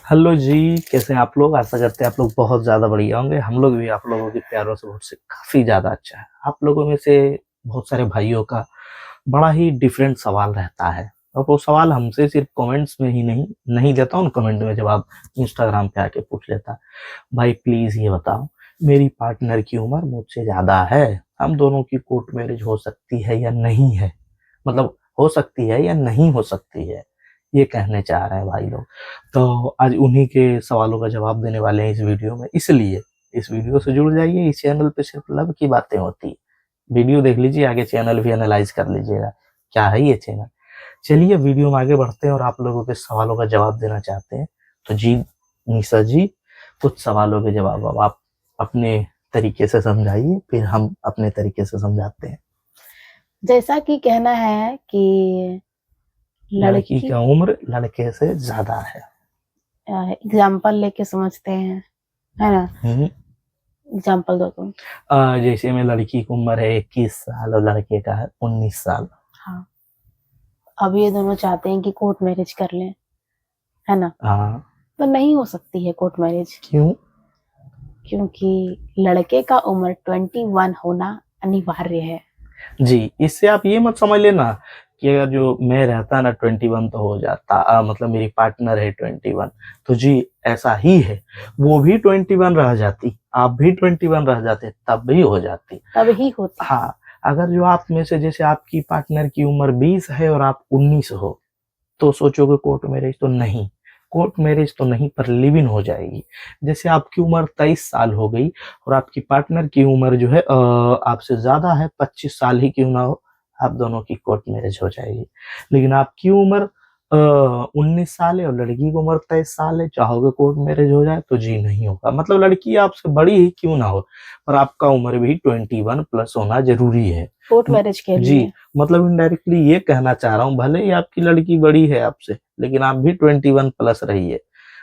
Hello जी, कैसे हैं आप लोग? आशा करते हैं आप लोग बहुत ज़्यादा बढ़िया होंगे। हम लोग भी आप लोगों के प्यार और सपोर्ट से काफ़ी ज़्यादा अच्छा है। आप लोगों में से बहुत सारे भाइयों का बड़ा ही डिफरेंट सवाल रहता है और वो सवाल हमसे सिर्फ कमेंट्स में ही नहीं लेता हूँ, कमेंट में जवाब इंस्टाग्राम पे आके पूछ लेता है। भाई प्लीज़ ये बताओ, मेरी पार्टनर की उम्र मुझसे ज़्यादा है, हम दोनों की कोर्ट मैरिज हो सकती है या नहीं है? मतलब हो सकती है या नहीं हो सकती है, ये कहने चाह रहे हैं भाई लोग। तो आज उन्हीं के सवालों का जवाब देने वाले हैं इस वीडियो में, इसलिए इस वीडियो से जुड़ जाइए। इस चैनल पे सिर्फ लव की बातें होती है। वीडियो देख लीजिए, आगे चैनल भी एनालाइज कर लीजिएगा क्या है ये चैनल। चलिए वीडियो में आगे बढ़ते हैं और आप लोगों के सवालों का जवाब देना चाहते हैं तो जी निशा जी, कुछ सवालों के जवाब अब आप अपने तरीके से समझाइए, फिर हम अपने तरीके से समझाते हैं। जैसा कि कहना है कि लड़की लड़की का उम्र लड़के से ज्यादा है। एग्जाम्पल लेके समझते हैं, है ना। एग्जाम्पल दो तुम। जैसे में लड़की की उम्र है 21 साल और लड़के का है 19 साल। हाँ, अब ये दोनों चाहते हैं कि कोर्ट मैरिज कर लें, है ना। हाँ, तो नहीं हो सकती है कोर्ट मैरिज, क्यों? क्योंकि लड़के का उम्र 21 होना अनिवार्य है। जी, इससे आप ये मत समझ लेना कि अगर जो मैं रहता ना 21 तो हो जाता, मतलब मेरी पार्टनर है 21 तो जी ऐसा ही है, वो भी 21 रह जाती, आप भी 21 रह जाते, तब भी हो जाती। तब ही होती। हाँ, अगर जो आप में से जैसे आपकी पार्टनर की उम्र 20 है और आप 19 हो तो सोचोगे कोर्ट मैरिज तो नहीं, कोर्ट मैरिज तो नहीं पर लिव इन हो जाएगी। जैसे आपकी उम्र 23 साल हो गई और आपकी पार्टनर की उम्र जो है आपसे ज्यादा है, 25 साल ही क्यों ना हो, आप दोनों की कोर्ट मैरिज हो जाएगी। लेकिन आपकी उम्र 19 साल है और लड़की की उम्र 23 साल है, चाहोगे कोर्ट मैरिज हो जाए तो जी नहीं होगा। मतलब लड़की आपसे बड़ी ही क्यों ना हो पर आपका उम्र भी 21 प्लस होना जरूरी है कोर्ट मैरिज के जी। लिए। मतलब इनडायरेक्टली ये कहना चाह रहा हूँ, भले ही आपकी लड़की बड़ी है आपसे लेकिन आप भी 21 प्लस रहिए।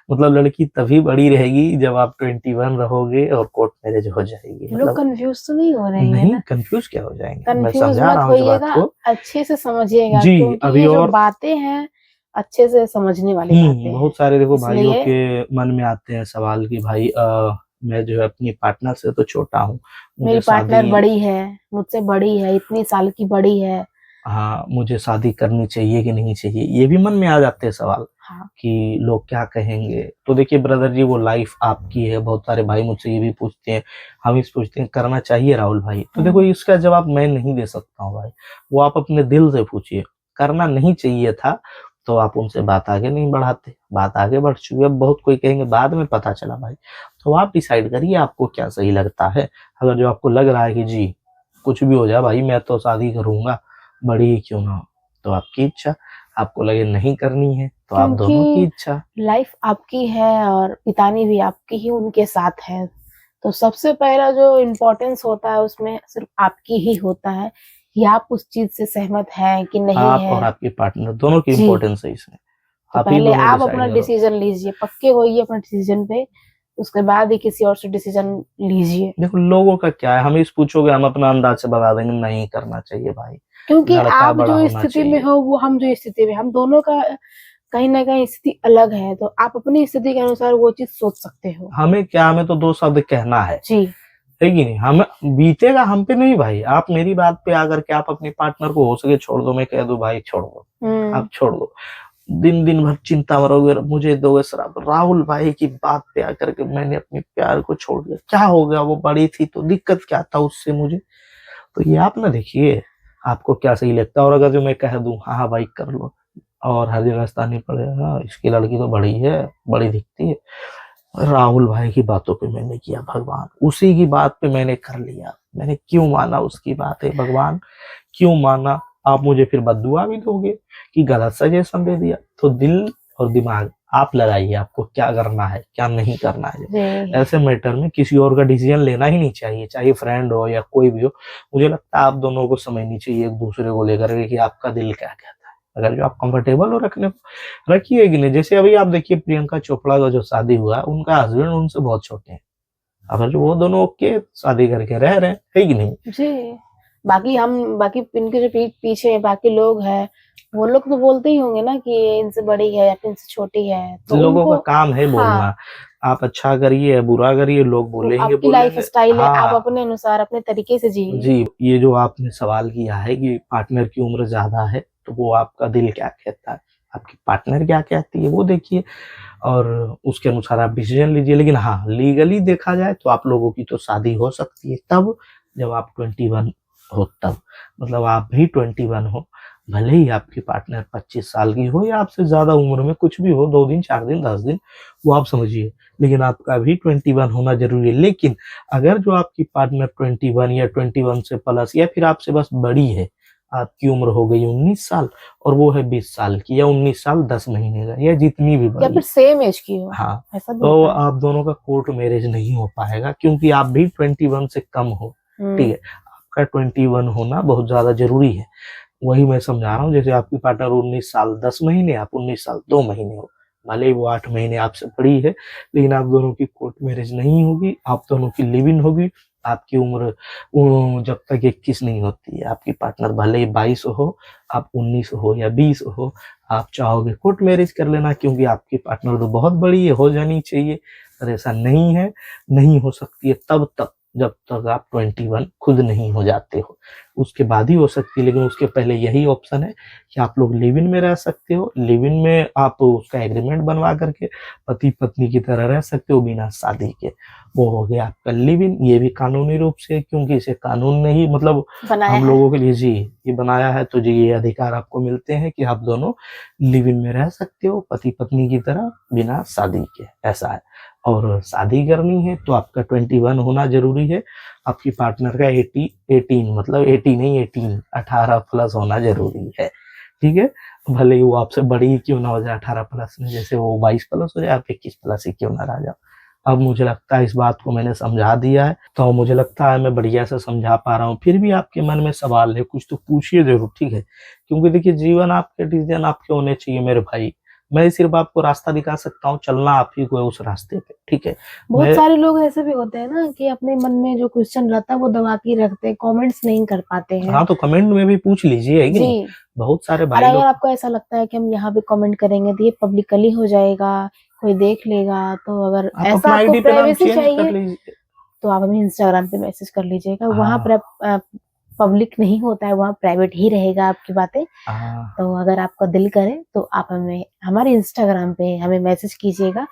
मतलब लड़की तभी बड़ी रहेगी जब आप 21 रहोगे और कोर्ट मैरिज हो जाएगी। लोग मतलब कंफ्यूज तो नहीं हो रहे हैं नहीं, ना। कंफ्यूज क्या हो जाएंगे, मैं कंफ्यूज समझा मत रहा हूँ इस बात होइएगा, को। अच्छे से समझिएगा, जी क्योंकि अभी ये जो और बातें हैं अच्छे से समझने वाली बातें हैं। बहुत सारे देखो भाइयों इसलिए के मन में आते हैं सवाल कि भाई मैं जो है अपनी पार्टनर से तो छोटा हूँ, मेरी मुझे पार्टनर शादी, बड़ी है, मुझसे बड़ी है, इतनी साल की बड़ी है। हाँ मुझे शादी करनी चाहिए कि नहीं चाहिए, ये भी मन में आ जाते हैं सवाल हाँ। कि लोग क्या कहेंगे। तो देखिए ब्रदर जी, वो लाइफ आपकी है। बहुत सारे भाई मुझसे ये भी पूछते हैं, हम इस पूछते हैं करना चाहिए राहुल भाई, तो देखो इसका जवाब मैं नहीं दे सकता हूँ भाई, वो आप अपने दिल से पूछिए। करना नहीं चाहिए था तो आप उनसे बात आगे नहीं बढ़ाते, बात आगे बढ़ चुकी है। अब बहुत कोई कहेंगे बाद में पता चला, भाई तो आप डिसाइड करिए आपको क्या सही लगता है। अगर जो आपको लग रहा है कि जी कुछ भी हो जाए भाई मैं तो शादी करूंगा, बड़ी ही क्यों ना हो, तो आपकी इच्छा। आपको लगे नहीं करनी है तो आप दोनों की क्योंकि इच्छा। लाइफ आपकी है और बितानी भी आपकी ही उनके साथ है, तो सबसे पहला जो इम्पोर्टेंस होता है उसमें सिर्फ आपकी ही होता है कि आप उस चीज से सहमत हैं कि नहीं आप है। और आपके पार्टनर दोनों की जी। इंपॉर्टेंस है इसमें, तो आप ही पहले दोनों आप डिसाइड अपना करो। डिसीजन लीजिए, पक्के होइए अपने डिसीजन पे, उसके बाद ही किसी और से डिसीजन लीजिए। देखो लोगों का क्या है, हम इस पूछोगे हम अपना अंदाज से बता देंगे नहीं करना चाहिए भाई, क्योंकि लड़का आप बड़ा जो होना स्थिति में चाहिए। हो, वो हम जो स्थिति में, हम दोनों का कहीं ना कहीं स्थिति अलग है, तो आप अपनी स्थिति के अनुसार वो चीज सोच सकते हो। हमें क्या, हमें तो दो शब्द कहना जी। है कि नहीं, हम बीतेगा हम पे नहीं भाई। आप मेरी बात पे आकर के आप अपने पार्टनर को हो सके छोड़ दो, मैं कह दो भाई छोड़ दो, आप छोड़ दो, दिन दिन भर चिंता में रहोगे, मुझे दोगे शराब। राहुल भाई की बात पे आकर के मैंने अपने प्यार को छोड़ दिया, क्या हो गया, वो बड़ी थी तो दिक्कत क्या था उससे मुझे। तो ये आप ना देखिए आपको क्या सही लगता है। और अगर जो मैं कह दूं हाँ हाँ भाई कर लो और हर जगह स्थानीय पड़ेगा, हाँ, इसकी लड़की तो बड़ी है, बड़ी दिखती है, राहुल भाई की बातों पे मैंने किया भगवान, उसी की बात पे मैंने कर लिया, मैंने क्यों माना उसकी बात है भगवान, क्यों माना। आप मुझे फिर बददुआ भी दोगे कि गलत सजेशन दे दिया। तो दिल और दिमाग आप लगाइए, आपको क्या करना है क्या नहीं करना है। ऐसे मैटर में किसी और का डिसीजन लेना ही नहीं चाहिए, चाहे फ्रेंड हो या कोई भी हो। मुझे लगता है आप दोनों को समझनी चाहिए एक दूसरे को लेकर के कि आपका दिल क्या कहता है। अगर जो आप कंफर्टेबल हो रखने को रखिए कि नहीं। जैसे अभी आप देखिए प्रियंका चोपड़ा का जो शादी हुआ, उनका हस्बैंड उनसे बहुत छोटे हैं, अगर जो वो दोनों ओके शादी करके रह रहे हैं, है कि नहीं। जी। बाकी इनके जो पीछे बाकी लोग हैं, वो लोग तो बोलते ही होंगे ना कि ये इनसे बड़ी है या फिर इनसे छोटी है, तो लोगों का उनको काम है हाँ बोलना। आप अच्छा करिए या बुरा करिए, लोग वो बोलेंगे आपकी लाइफ बोलेंगे। स्टाइल है, आप हाँ अपने अनुसार अपने तरीके से जिए। जी, ये जो आपने सवाल किया है कि पार्टनर की उम्र ज्यादा है, तो वो आपका दिल क्या कहता है, आपकी पार्टनर क्या कहती है वो देखिए, और उसके अनुसार आप डिसीजन लीजिए। लेकिन हाँ, लीगली देखा जाए तो आप लोगों की तो शादी हो सकती है तब जब आप 21 हो, तब मतलब आप भी 21 हो, भले ही आपकी पार्टनर 25 साल की हो या आपसे ज्यादा उम्र में कुछ भी हो, 2 दिन 4 दिन 10 दिन, वो आप समझिए, लेकिन आपका भी 21 होना जरूरी है। लेकिन अगर जो आपकी पार्टनर 21 या 21 से प्लस या फिर आपसे बस बड़ी है, आपकी उम्र हो गई 19 साल और वो है 20 साल की या 19 साल 10 महीने का या जितनी भी या बड़ी, फिर सेम एज की हो, हाँ, ऐसा भी तो होता है। आप दोनों का कोर्ट मैरिज नहीं हो पाएगा क्योंकि आप भी 21 से कम हो। ठीक है, आपका 21 होना बहुत ज्यादा जरूरी है। वही मैं समझा रहा हूँ, जैसे आपकी पार्टनर 19 साल 10 महीने, आप 19 साल 2 महीने हो, भले ही वो 8 महीने आपसे बड़ी है, लेकिन आप दोनों की कोर्ट मैरिज नहीं होगी, आप दोनों की लिव इन होगी। आपकी उम्र जब तक 21 नहीं होती है, आपकी पार्टनर भले ही 22 हो, आप 19 हो या 20 हो, आप चाहोगे कोर्ट मैरिज कर लेना क्योंकि आपकी पार्टनर तो बहुत बड़ी है, हो जानी चाहिए। पर ऐसा नहीं है, नहीं हो सकती है तब तक जब तक आप 21 खुद नहीं हो जाते हो, उसके बाद ही हो सकती है। लेकिन उसके पहले यही ऑप्शन है कि आप लोग लिव इन में रह सकते हो, लिव इन में आप उसका एग्रीमेंट बनवा करके पति पत्नी की तरह रह सकते हो बिना शादी के, वो हो गया आपका लिव इन। ये भी कानूनी रूप से, क्योंकि इसे कानून ने ही मतलब बनाया हम है। लोगों के लिए जी ये बनाया है, तो जी ये अधिकार आपको मिलते हैं कि आप दोनों लिव इन में रह सकते हो पति पत्नी की तरह बिना शादी के, ऐसा है। और शादी करनी है तो आपका 21 होना जरूरी है, आपकी पार्टनर का 18 मतलब 80 नहीं 18 प्लस होना जरूरी है। ठीक है, भले ही वो आपसे बड़ी ही क्यों ना हो जाए 18 प्लस में, जैसे वो 22 प्लस हो जाए, आप 21 प्लस ही क्यों ना रह जाओ। अब मुझे लगता है इस बात को मैंने समझा दिया है, तो मुझे लगता है मैं बढ़िया से समझा पा रहा हूँ। फिर भी आपके मन में सवाल है कुछ तो पूछिए जरूर, ठीक है, क्योंकि देखिए जीवन आपके, डिसीजन आपके होने चाहिए मेरे भाई। मैं सिर्फ आपको रास्ता दिखा सकता हूँ, चलना आप ही को है उस रास्ते पे, ठीक है। बहुत मैं सारे लोग ऐसे भी होते हैं ना कि अपने मन में जो क्वेश्चन रहता है वो दबा के रखते हैं, कमेंट्स नहीं कर पाते हैं। हाँ, तो कमेंट में भी पूछ लीजिए, है कि नहीं, जी, बहुत सारे और भाई अगर लोग। आपको ऐसा लगता है कि हम यहाँ पे कमेंट करेंगे तो ये पब्लिकली हो जाएगा, कोई देख लेगा, तो अगर आप ऐसा अपना आपको आईडी पे नाम प्राइवेसी चेंज कर चाहिए लीजिए। तो आप हमें इंस्टाग्राम पे मैसेज कर लीजिएगा, वहां हाँ पर पब्लिक नहीं होता है, वहां प्राइवेट ही रहेगा आपकी बातें। हाँ तो अगर आपका दिल करे तो आप हमें हमारे इंस्टाग्राम पे हमें मैसेज कीजिएगा।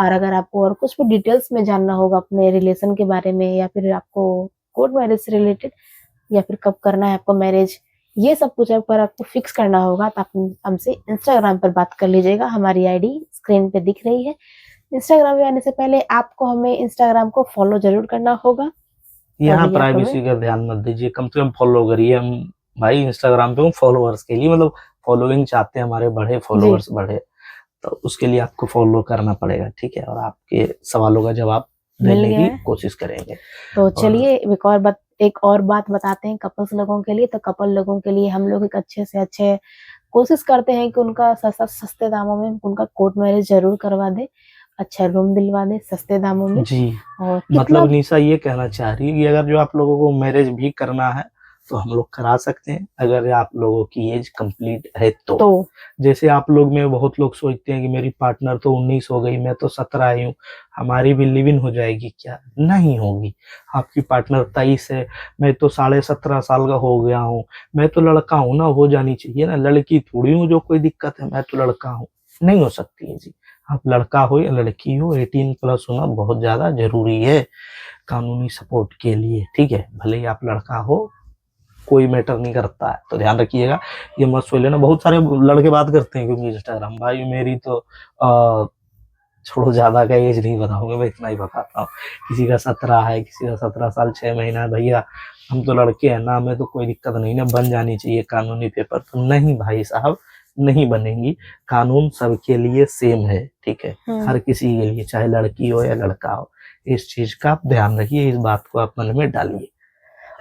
और अगर आपको और कुछ भी डिटेल्स में जानना होगा अपने रिलेशन के बारे में, या फिर आपको कोर्ट मैरिज से रिलेटेड, या फिर कब करना है आपको मैरिज, ये सब कुछ अगर आपको फिक्स करना होगा तो आप हमसे इंस्टाग्राम पर बात कर लीजिएगा। हमारी आईडी स्क्रीन पे दिख रही है। इंस्टाग्राम पे आने से पहले आपको हमें इंस्टाग्राम को फॉलो जरूर करना होगा, यहाँ तभी आप हमें। प्राइवेसी का ध्यान मत दीजिए, कम से कम फॉलो करिए। हम भाई इंस्टाग्राम पे हूँ फॉलोअर्स के लिए, मतलब फॉलोइंग चाहते हैं हमारे बढ़े, जी, फॉलोअर्स बढ़े, तो उसके लिए आपको फॉलो करना पड़ेगा, ठीक है, और आपके सवालों का जवाब मिल देने गया की है। कोशिश करेंगे। तो और चलिए एक और बात बताते हैं कपल्स लोगों के लिए। तो कपल लोगों के लिए हम लोग एक अच्छे से अच्छे कोशिश करते हैं कि उनका सस्ते दामों में उनका कोर्ट मैरिज जरूर करवा दे, अच्छा रूम दिलवा दे सस्ते दामों में। जी, और कितना मतलब निशा ये कहना चाह रही है कि अगर जो आप लोगों को मैरिज भी करना है तो हम लोग करा सकते हैं, अगर आप लोगों की एज कंप्लीट है तो। तो जैसे आप लोग में बहुत लोग सोचते हैं कि मेरी पार्टनर तो 19 हो गई, मैं तो 17 आई हूँ, हमारी भी लिव इन हो जाएगी क्या? नहीं होगी। आपकी पार्टनर 23 है, मैं तो 17.5 साल का हो गया हूँ, मैं तो लड़का हूँ ना, हो जानी चाहिए ना, लड़की थोड़ी हूँ जो कोई दिक्कत है, मैं तो लड़का हूँ। नहीं हो सकती है जी, आप लड़का हो या लड़की हो, 18 प्लस होना बहुत ज्यादा जरूरी है कानूनी सपोर्ट के लिए, ठीक है। भले ही आप लड़का हो, कोई मैटर नहीं करता है, तो ध्यान रखिएगा, ये मत सोच लेना। बहुत सारे लड़के बात करते हैं क्योंकि इंस्टाग्राम, भाई मेरी तो छोड़ो, ज्यादा का एज नहीं बताऊंगा, मैं इतना ही बताता हूँ, किसी का 17 है, किसी का 17 साल 6 महीना है, भैया हम तो लड़के हैं ना, हमें तो कोई दिक्कत नहीं ना, बन जानी चाहिए कानूनी पेपर। तो नहीं भाई साहब, नहीं बनेंगी, कानून सबके लिए सेम है, ठीक है, हर किसी के लिए, चाहे लड़की हो या लड़का हो। इस चीज का आप ध्यान रखिए, इस बात को आप मन में डालिए,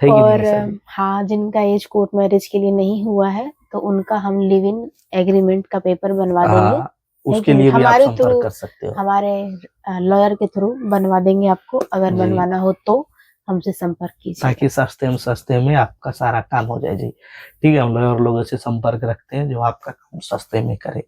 है कि नहीं और निशा जी? हाँ, जिनका एज कोर्ट मैरिज के लिए नहीं हुआ है तो उनका हम लिव इन एग्रीमेंट का पेपर बनवा देंगे, है कि उसके नहीं, लिए भी आप हमारे संपर्क थ्रू, कर सकते हो। हमारे लॉयर के थ्रू बनवा देंगे आपको, अगर जी बनवाना हो तो। हमसे संपर्क कीजिए। ताकि सस्ते में आपका सारा काम हो जाए जी। ठीक है, हम लोग और लोगों से संपर्क रखते हैं जो आपका काम सस्ते में करे।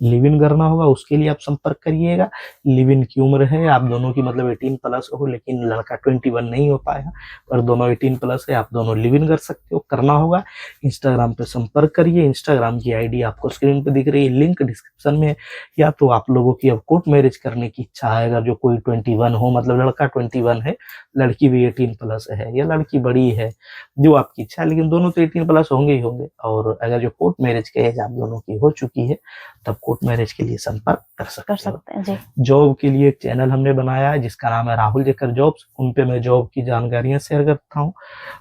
लिव इन करना होगा उसके लिए आप संपर्क करिएगा। लिव इन की उम्र है आप दोनों की, मतलब 18 प्लस हो, लेकिन लड़का 21 नहीं हो पाया, पर दोनों 18 प्लस है, आप दोनों लिव इन कर सकते हो। करना होगा इंस्टाग्राम पे संपर्क करिए। इंस्टाग्राम की आईडी आपको स्क्रीन पे दिख रही है, लिंक डिस्क्रिप्शन में। या तो आप लोगों की अब कोर्ट मैरिज करने की इच्छा है, अगर जो कोई 21 हो, मतलब लड़का 21 है, लड़की भी 18 प्लस है, या लड़की बड़ी है, जो आपकी इच्छा है, लेकिन दोनों तो 18 प्लस होंगे ही होंगे। और अगर जो कोर्ट मैरिज के एज आप दोनों की हो चुकी है, तब कोर्ट मैरिज के लिए संपर्क कर सकते हैं जी। जॉब के लिए एक चैनल हमने बनाया है जिसका नाम है राहुल जेकर जॉब्स। उन पे मैं जॉब की जानकारियां शेयर करता हूं,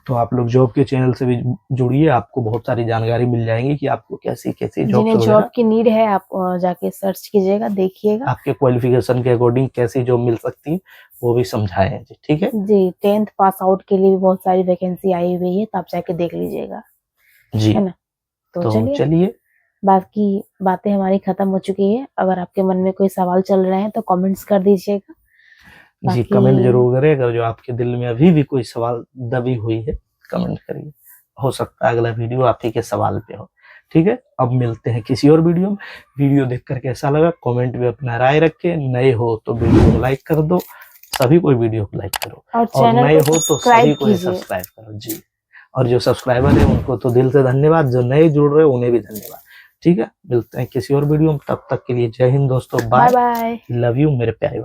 तो आप लोग जॉब के चैनल से भी जुड़िए, आपको बहुत सारी जानकारी मिल जाएंगी कि आपको कैसी कैसी जिन्हें जॉब की नीड है आप जाके सर्च कीजिएगा, देखिएगा आपके क्वालिफिकेशन के अकॉर्डिंग कैसी जॉब मिल सकती है वो भी समझाए हैं जी। ठीक है जी, 10th पास आउट के लिए भी बहुत सारी वैकेंसी आई हुई है, तो आप जाके देख लीजिएगा जी, है ना। तो चलिए बाकी बातें हमारी खत्म हो चुकी है। अगर आपके मन में कोई सवाल चल रहे हैं तो कमेंट्स कर दीजिएगा जी, कमेंट जरूर करें। अगर जो आपके दिल में अभी भी कोई सवाल दबी हुई है कमेंट करिए, हो सकता है अगला वीडियो आप ही के सवाल पे हो। ठीक है, अब मिलते हैं किसी और वीडियो में। वीडियो देखकर कैसा लगा कमेंट में अपना राय रखें। नए हो तो वीडियो को लाइक कर दो, सभी कोई वीडियो को लाइक करो, और नए हो तो सभी को सब्सक्राइब करो जी। और जो सब्सक्राइबर है उनको तो दिल से धन्यवाद, जो नए जुड़ रहे हैं उन्हें भी धन्यवाद। ठीक है, मिलते हैं किसी और वीडियो में, तब तक के लिए जय हिंद दोस्तों, बाय बाय, लव यू मेरे प्यारे भाई।